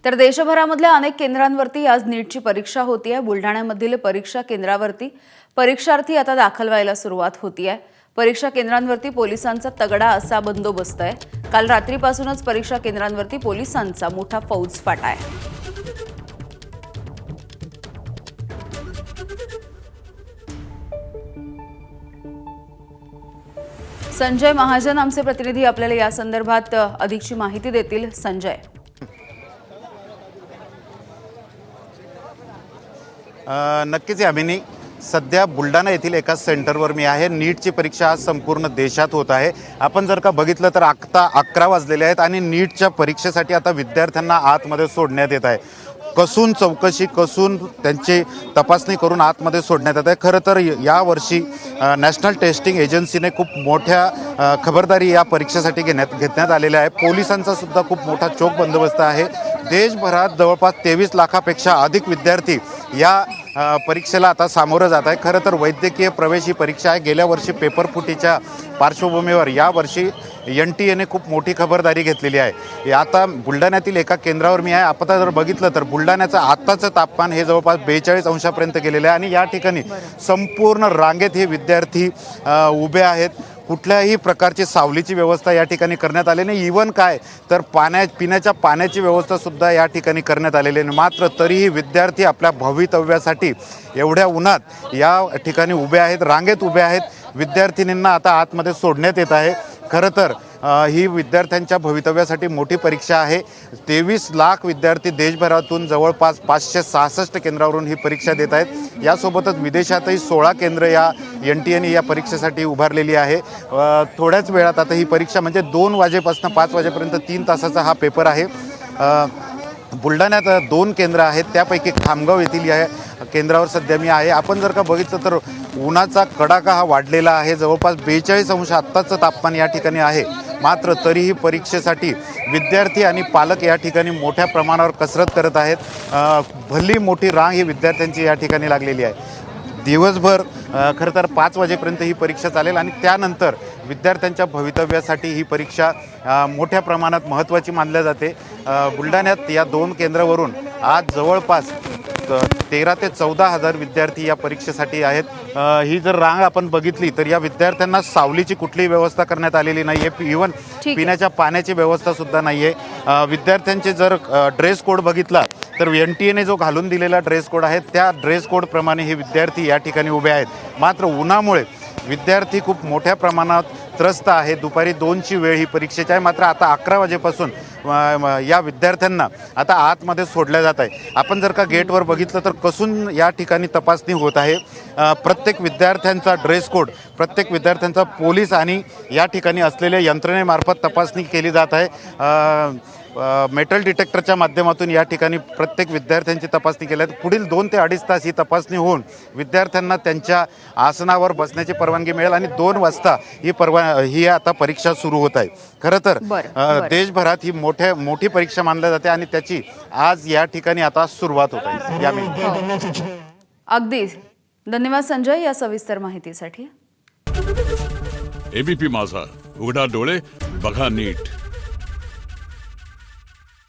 तर देशभरामधल्या अनेक केंद्रांवरती आज नीटची परीक्षा होतीये। बुलढाण्यामधील परीक्षा केंद्रावरती परीक्षार्थी आता दाखल व्हायला सुरुवात होतीये। परीक्षा केंद्रांवरती पोलिसांचा तगडा असा बंदोबस्त आहे। काल रात्रीपासूनच परीक्षा केंद्रांवरती पोलिसांचा मोठा फौजफाटा आहे। संजय महाजन आमचे प्रतिनिधी आपल्याला या संदर्भात अधिकची माहिती देतील। संजय, नक्कीच यामिनी, सध्या बुलढाणा येथील एका सेंटरवर मी आहे। नीटची परीक्षा आज संपूर्ण देशात होत आहे। आपण जर का बघितलं तर आता 11 वाजलेले आहेत आणि नीटच्या परीक्षेसाठी आता विद्यार्थ्यांना आतमध्ये सोडण्यात येत आहे। कसून चौकशी कसून त्यांची तपासणी करून आतमध्ये सोडण्यात येत आहे। खरं तर यावर्षी नॅशनल टेस्टिंग एजन्सीने खूप मोठ्या खबरदारी या परीक्षेसाठी घेण्यात आलेल्या आहे। पोलिसांचा सुद्धा खूप मोठा चोख बंदोबस्त आहे। देशभरात जवळपास 23 लाखापेक्षा अधिक विद्यार्थी या परीक्षेला आता सामोरं जात आहे। खरं तर वैद्यकीय प्रवेश ही परीक्षा आहे। गेल्या वर्षी पेपर फुटीच्या पार्श्वभूमीवर यावर्षी NTA ने खूप मोठी खबरदारी घेतलेली आहे। आता बुलढाण्यातील एका केंद्रावर मी आहे। आपण जर बघितलं तर बुलढाण्याचं आत्ताचं तापमान हे जवळपास 42 अंशापर्यंत गेलेलं आहे आणि या ठिकाणी संपूर्ण रांगेत हे विद्यार्थी उभे आहेत। कुठल्याही प्रकारची सावलीची व्यवस्था या ठिकाणी करण्यात आली नाही। इव्हन काय तर पिण्याच्या पाण्याची व्यवस्था सुद्धा या ठिकाणी करण्यात आलेली नाही। मात्र तरीही विद्यार्थी आपल्या भवितव्यासाठी एवढ्या उन्हात या ठिकाणी उभे आहेत, रांगेत उभे आहेत। विद्यार्थिनींना आता आतमध्ये सोडण्यात येत आहे। खरं तर ही विद्यार्थ्यांच्या भवितव्यासाठी मोठी परीक्षा आहे। 23 लाख विद्यार्थी देशभरातून जवळपास 566 केंद्रावरून ही परीक्षा देत आहेत। यासोबतच विदेशातही 16 केंद्र या NTA या परीक्षेसाठी उभारलेली आहे। थोड्याच वेळात आता ही परीक्षा म्हणजे 2 वाजेपासून 5 वाजेपर्यंत 3 तासाचा हा पेपर आहे। बुलढाण्यात 2 केंद्र आहेत, त्यापैकी खामगाव येथील या केंद्रावर सध्या मी आहे। आपण जर का बघितलं तर उन्हाचा कडाका हा वाढलेला आहे। जवळपास 42 अंश आत्ताचं तापमान या ठिकाणी आहे। मात्र तरीही परीक्षेसाठी विद्यार्थी आणि पालक या ठिकाणी मोठ्या प्रमाणावर कसरत करत आहेत। भली मोठी रांग ही विद्यार्थ्यांची या ठिकाणी लागलेली आहे। दिवसभर खरं तर 5 वाजेपर्यंत ही परीक्षा चालेल आणि त्यानंतर विद्यार्थ्यांच्या भवितव्यासाठी ही परीक्षा मोठ्या प्रमाणात महत्त्वाची मानली जाते। बुलढाण्यात या 2 केंद्रावरून आज जवळपास 13 ते 14 हजार विद्यार्थी या परीक्षेसाठी आहेत। ही जर रांग आपण बघितली तर या विद्यार्थ्यांना सावलीची कुठलीही व्यवस्था करण्यात आलेली नाही आहे। इव्हन पिण्याच्या पाण्याची व्यवस्था सुद्धा नाही आहे। विद्यार्थ्यांचे जर ड्रेस कोड बघितला तर NTA ने जो घालून दिलेला ड्रेस कोड आहे त्या ड्रेस कोडप्रमाणे हे विद्यार्थी या ठिकाणी उभे आहेत। मात्र उन्हामुळे विद्यार्थी खूप मोठ्या प्रमाणात त्रस्त आहे। दुपारी 2ची वेळ ही परीक्षेची आहे। मात्र आता 11 वाजेपासून या विद्यार्थ्यांना आता आतमध्ये सोडल्या जात आहे। आपण जर का गेटवर बघितलं तर कसून या ठिकाणी तपासणी होत आहे। प्रत्येक विद्यार्थ्यांचा ड्रेस कोड, प्रत्येक विद्यार्थ्यांचा पोलीस आणि या ठिकाणी असलेल्या यंत्रणेमार्फत तपासणी केली जात आहे। मेटल डिटेक्टरच्या माध्यमातून या ठिकाणी प्रत्येक विद्यार्थ्यांची तपासणी केली आहे। पुढील 2 ते 2.5 तास ही तपासणी होऊन विद्यार्थ्यांना त्यांच्या आसनावर बसण्याची परवानगी मिळेल आणि 2 वाजता ही आता परीक्षा सुरू होत आहे। खरं तर देशभरात ही मोठी परीक्षा मानली जाते आणि त्याची आज या ठिकाणी आता सुरुवात होत आहे। अगदी धन्यवाद संजय या सविस्तर माहितीसाठी। ABP माझा, उघडा डोळे बघा नीट।